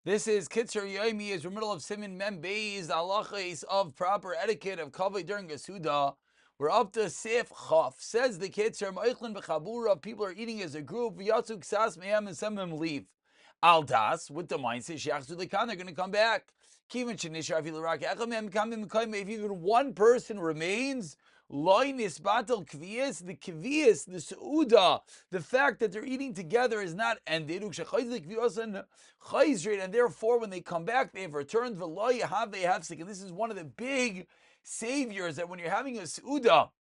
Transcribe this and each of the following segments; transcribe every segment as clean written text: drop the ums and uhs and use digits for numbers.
This is Kitzur Yomi, as we're middle of Siman Mem Beis, halachas of proper etiquette of kavod during a Suda. We're up to Sif Chaf. Says the Kitzur, Ma'ichlin b'chabura, people are eating as a group, v'yatzu ksas me'em, and some of them leave. Al das, with the mindset, shiachzu lekan, they're going to come back. Kivin shenishar afilu rak echad me'em kamim mekayim, if even one person remains, loy nisbatel kviyas, the kviyas, the seuda, the fact that they're eating together is not ended, and therefore when they come back, they have returned. And this is one of the big saviors, that when you're having a seuda,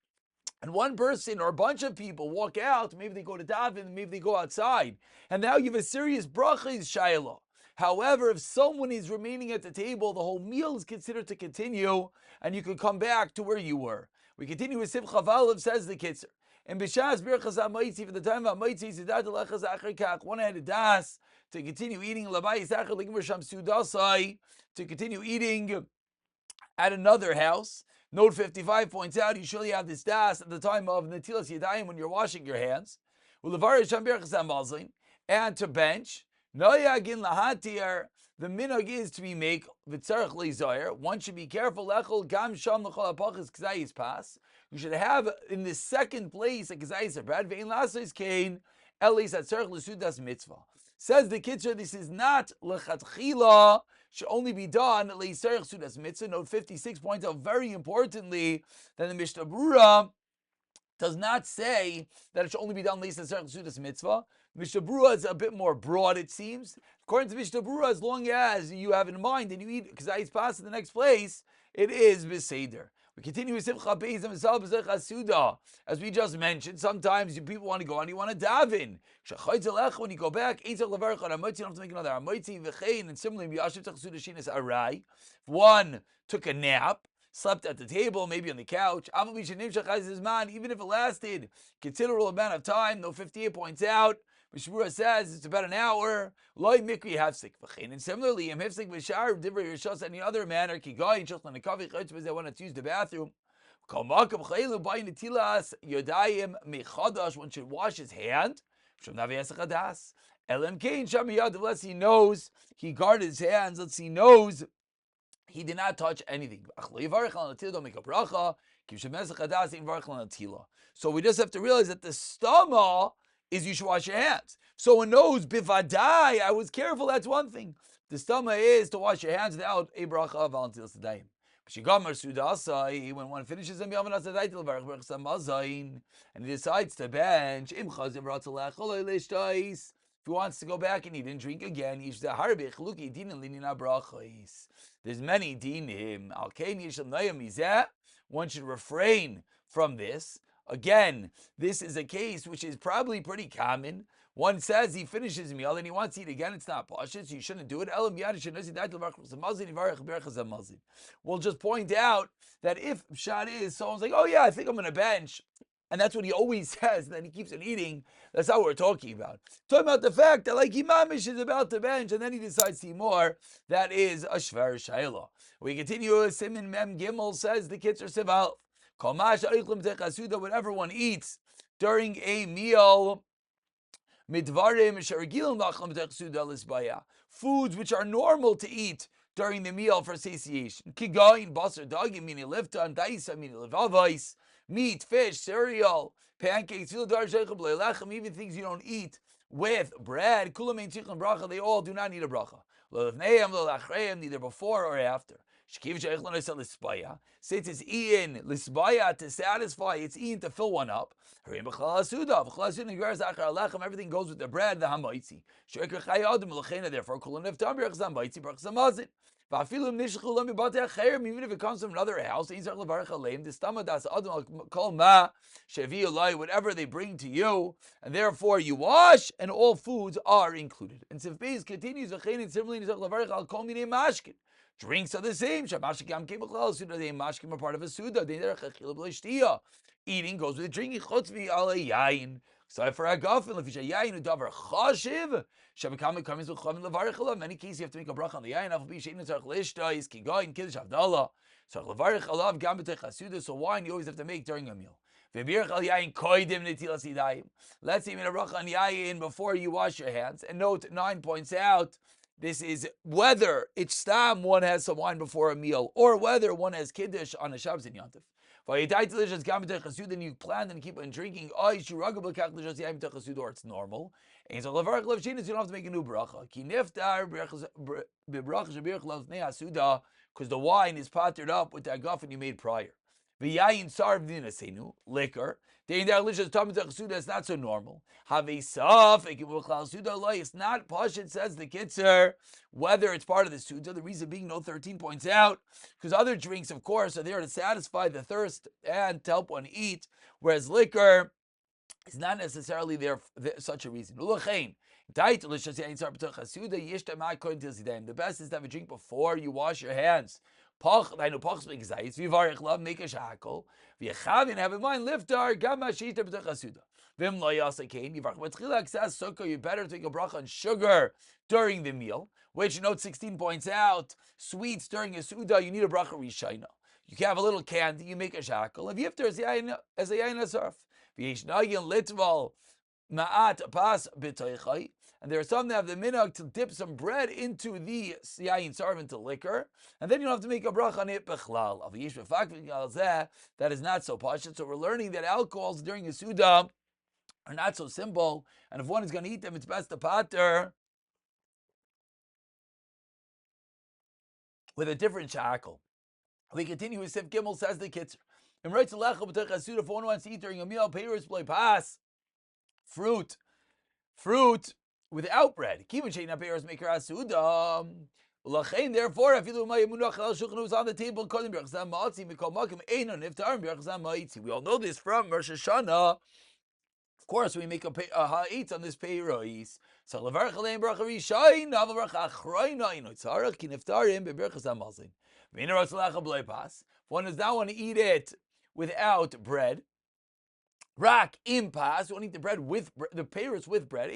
and one person or a bunch of people walk out, maybe they go to daven, maybe they go outside, and now you have a serious bracha shayla. However, if someone is remaining at the table, the whole meal is considered to continue, and you can come back to where you were. We continue with Simcha Valev, says the Kitzur. And B'shas Birchas HaMaitzi, for the time of HaMaitzi, Zidat Alechaz Achar Kach, one had a das to continue eating Labai Zachar Ligmar Sham Sudasai, to continue eating at another house. Note 55 points out you surely have this das at the time of Natilas Yadayim when you're washing your hands. And to bench. Noyagin lahatir, the minhag is to be make v'tzarech leizayir. One should be careful. Lechol gam sham l'chol apachas k'zayis pas. You should have in the second place a k'zayis bread. Ve'in lasais kain elis at tzarech l'sudas mitzvah. Says the Kitzur, this is not lechatchila, should only be done leisarech sudas mitzvah. Note 56 points out very importantly that the Mishnah Brura does not say that it should only be done leisarech sudas mitzvah. Mishnah Brura is a bit more broad, it seems. According to Mishnah Brura, as long as you have in mind and you eat k'zayis pas in the next place, it is beseder. We continue with Simcha Beis and Misal B'zech HaSuda. As we just mentioned, sometimes people want to go and you want to daven. When you go back, you don't have to make another Amoitzi, and similarly, if one took a nap, slept at the table, maybe on the couch, even if it lasted considerable amount of time, though 58 points out, Mishmura says it's about an hour. Loi mikri hafsik v'chein. And similarly, im hafsik v'shar divrei rishos any other manner ki goy and shulchan nekavi chutz they want to use the bathroom. Kol makam chaylu by netilas yodayim mechadash. One should wash his hand. Shom navi esachadas. Elam kein sham yad. Unless he knows he guarded his hands. Let's he knows he did not touch anything. So we just have to realize that the stama is you should wash your hands. So one knows bivadai, I was careful, that's one thing. The stama is to wash your hands without a bracha of Valentinus Tadayim. When one finishes and he decides to bench, if he wants to go back and he didn't drink again, there's many dinim. One should refrain from this. Again, this is a case which is probably pretty common. One says he finishes his meal and he wants to eat again. It's not pashut, so you shouldn't do it. We'll just point out that if pshat is someone's like, oh yeah, I think I'm going to bench, and that's what he always says, and then he keeps on eating, that's not what we're talking about. Talking about the fact that like Imamish is about to bench and then he decides to eat more, that is a shver shayla. We continue, Siman Mem Gimel says the Kitzur Sival. Whatever one eats during a meal, foods which are normal to eat during the meal for satiation. Meat, fish, cereal, pancakes, even things you don't eat with bread. They all do not need a bracha. Neither before or after. Since it's eaten lisbaya to satisfy, it's eaten to fill one up. Everything goes with the bread, the hamaitzi. Therefore, even if it comes from another house, whatever they bring to you, and therefore you wash, and all foods are included. And Sif Beis continues, drinks are the same. Mashkim are part of a suda. Eating goes with drinking. So for agafin, if you yayin udavar chashiv, shabakam comes with chavim levarich. Many cases you have to make a bracha on the yayin. After being tzarich lishta is kigoyin kiddush avdallah. So levarich alav gam b'tech hasuda. So wine you always have to make during a meal. Let's say you made a bracha on yayin before you wash your hands. And note 9 points out This is whether it's stam one has some wine before a meal, or whether one has kiddush on a Shabbos and Yontif. Then you plan and keep on drinking. Or it's normal. And so you don't have to make a new bracha. Because the wine is pottered up with the agafen you made prior. Liquor. It's not so normal. It's not pashut, says the Kitzur, whether it's part of the Suda. The reason being, no 13 points out, because other drinks, of course, are there to satisfy the thirst and to help one eat, whereas liquor is not necessarily there for such a reason. The best is to have a drink before you wash your hands. I know Pach speaks Zayis. Vivarich love make a shackle. V'yechavin have in mind liftar gam mashita b'tach hasuda. Vim lo yasa kain yivarich. But tchila access sukkah, you better take a bracha on sugar during the meal, which note 16 points out. Sweets during a suda, you need a bracha rishayna. You can have a little candy, you make a shackle. If yiftar as a yain asarf. V'yeshnagin litval ma'at pas b'toichai. And there are some that have the minhag to dip some bread into the yayin sarv, into liquor, and then you don't have to make a bracha on it bechlal. That is not so pashut. So we're learning that alcohols during a suda are not so simple, and if one is going to eat them, it's best to pater with a different shackle. We continue with Sif Gimel, says the Kitzur. If one wants to eat during a meal, peiros play pass, fruit without bread. Therefore, if you was on the table, we all know this from Rosh Hashanah. Of course, we make a ha'itz on this peiros. So one does not want to eat it without bread. Rak impas. You want to eat the bread with the peiros with bread.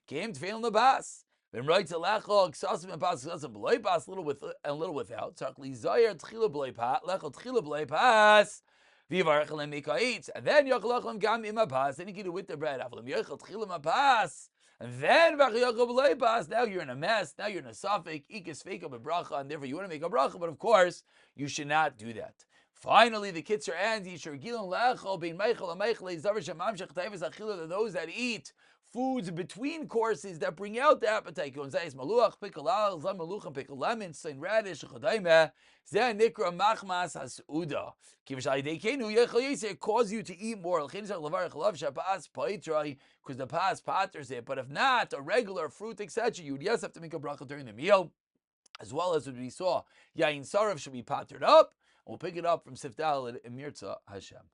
Came to fail in the bas. Then right to lecho ksasim and pas ksasim b'loy pas, little with and little without. Tzarkli zayir tchila b'loy pas lecho tchila b'loy pas. V'yivarech alem mikaitz, and then yochalachem gam ima pas. Then you can do with the bread. Avlam yochal tchila ma pas. And then now you're in a mess. Now you're in a suffix. Ikis feika b'bracha, and therefore you want to make a bracha, but of course you should not do that. Finally, the Kitzur ends. Those that eat foods between courses that bring out the appetite. Pickle lemon, plain radish, it causes you to eat more. Because the pas paters it. But if not, a regular fruit, etc., you would yes have to make a bracha during the meal, as well as what we saw. Yain Sarav should be patered up. We'll pick it up from Sifdal and Mirza Hashem.